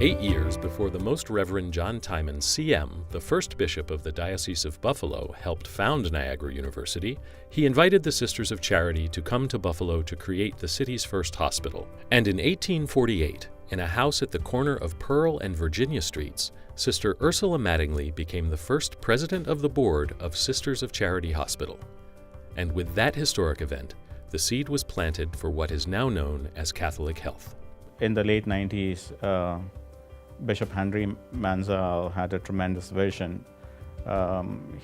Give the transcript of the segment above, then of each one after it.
8 years before the Most Reverend John Timon, CM, the first bishop of the Diocese of Buffalo, helped found Niagara University, he invited the Sisters of Charity to come to Buffalo to create the city's first hospital. And in 1848, in a house at the corner of Pearl and Virginia Streets, Sister Ursula Mattingly became the first president of the board of Sisters of Charity Hospital. And with that historic event, the seed was planted for what is now known as Catholic Health. In the late 90s, Bishop Henry Manziel had a tremendous vision.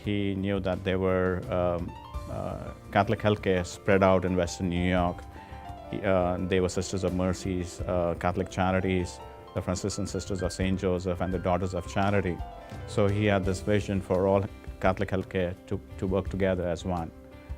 He knew that there were Catholic healthcare spread out in Western New York. They were Sisters of Mercies, Catholic Charities, the Franciscan Sisters of St. Joseph, and the Daughters of Charity. So he had this vision for all Catholic healthcare to work together as one.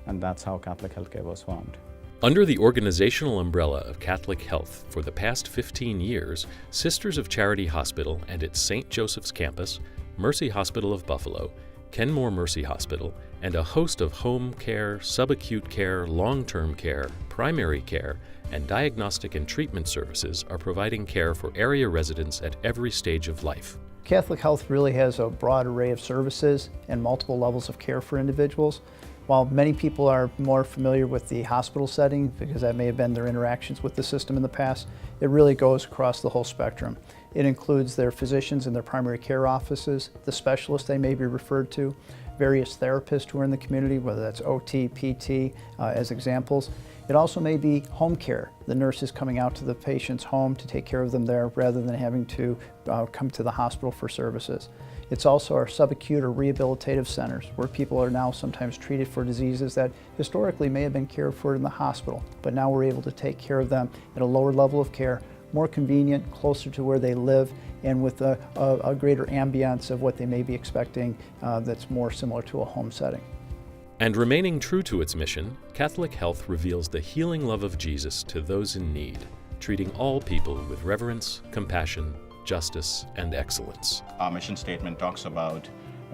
And that's how Catholic healthcare was formed. Under the organizational umbrella of Catholic Health for the past 15 years, Sisters of Charity Hospital and its St. Joseph's campus, Mercy Hospital of Buffalo, Kenmore Mercy Hospital, and a host of home care, subacute care, long-term care, primary care, and diagnostic and treatment services are providing care for area residents at every stage of life. Catholic Health really has a broad array of services and multiple levels of care for individuals. While many people are more familiar with the hospital setting because that may have been their interactions with the system in the past, it really goes across the whole spectrum. It includes their physicians in their primary care offices, the specialists they may be referred to, various therapists who are in the community, whether that's OT, PT as examples. It also may be home care, the nurses coming out to the patient's home to take care of them there rather than having to come to the hospital for services. It's also our subacute or rehabilitative centers where people are now sometimes treated for diseases that historically may have been cared for in the hospital, but now we're able to take care of them at a lower level of care, more convenient, closer to where they live, and with a greater ambience of what they may be expecting that's more similar to a home setting. And remaining true to its mission, Catholic Health reveals the healing love of Jesus to those in need, treating all people with reverence, compassion, justice, and excellence. Our mission statement talks about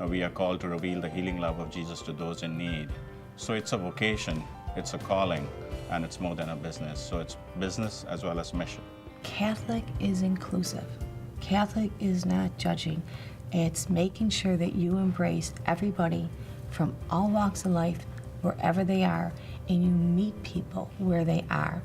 we are called to reveal the healing love of Jesus to those in need. So it's a vocation, it's a calling, and it's more than a business. So it's business as well as mission. Catholic is inclusive. Catholic is not judging. It's making sure that you embrace everybody from all walks of life, wherever they are, and you meet people where they are.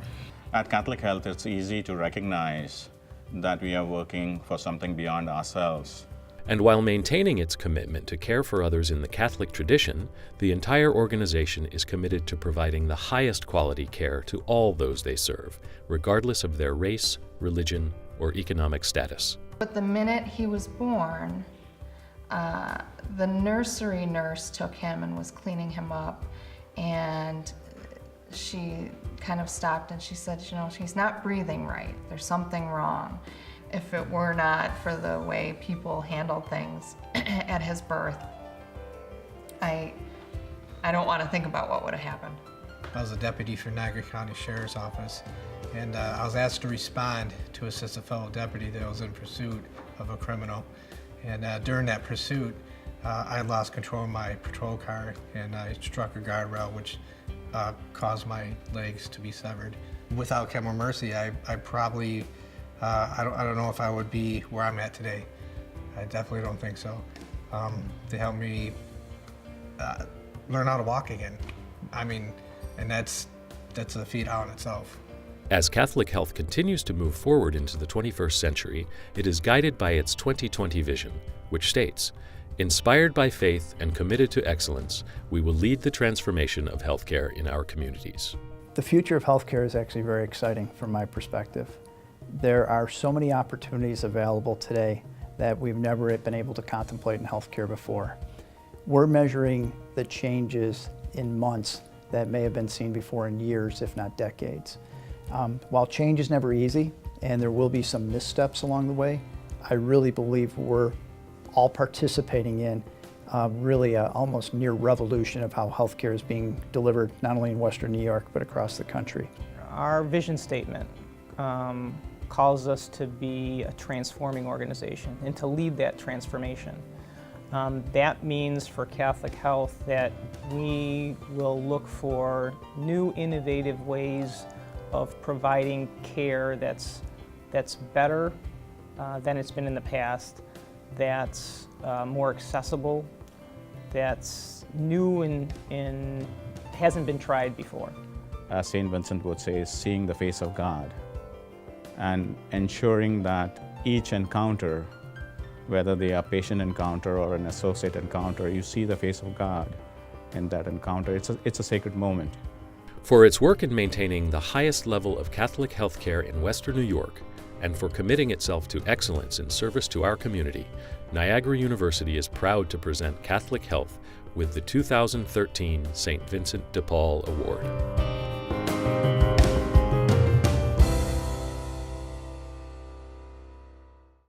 At Catholic Health, it's easy to recognize that we are working for something beyond ourselves. And while maintaining its commitment to care for others in the Catholic tradition, the entire organization is committed to providing the highest quality care to all those they serve, regardless of their race, religion, or economic status. But the minute he was born, the nursery nurse took him and was cleaning him up, and she kind of stopped and she said, you know, he's not breathing right. There's something wrong. If it were not for the way people handled things at his birth, I don't want to think about what would have happened. I was a deputy for Niagara County Sheriff's Office, and I was asked to respond to assist a fellow deputy that was in pursuit of a criminal. And during that pursuit, I lost control of my patrol car and I struck a guardrail, which caused my legs to be severed. Without Kenmore Mercy, I probably, I don't know if I would be where I'm at today. I definitely don't think so. They helped me learn how to walk again. I mean, and that's a feat out in itself. As Catholic Health continues to move forward into the 21st century, it is guided by its 2020 vision, which states, "Inspired by faith and committed to excellence, we will lead the transformation of healthcare in our communities." The future of healthcare is actually very exciting from my perspective. There are so many opportunities available today that we've never been able to contemplate in healthcare before. We're measuring the changes in months that may have been seen before in years, if not decades. While change is never easy, and there will be some missteps along the way, I really believe we're all participating in really almost near revolution of how healthcare is being delivered, not only in Western New York, but across the country. Our vision statement calls us to be a transforming organization and to lead that transformation. That means for Catholic Health that we will look for new innovative ways of providing care that's better, than it's been in the past, that's more accessible, that's new and hasn't been tried before. As St. Vincent would say, seeing the face of God and ensuring that each encounter, whether they are patient encounter or an associate encounter, you see the face of God in that encounter. It's a sacred moment. For its work in maintaining the highest level of Catholic healthcare in Western New York, and for committing itself to excellence in service to our community, Niagara University is proud to present Catholic Health with the 2013 St. Vincent de Paul Award.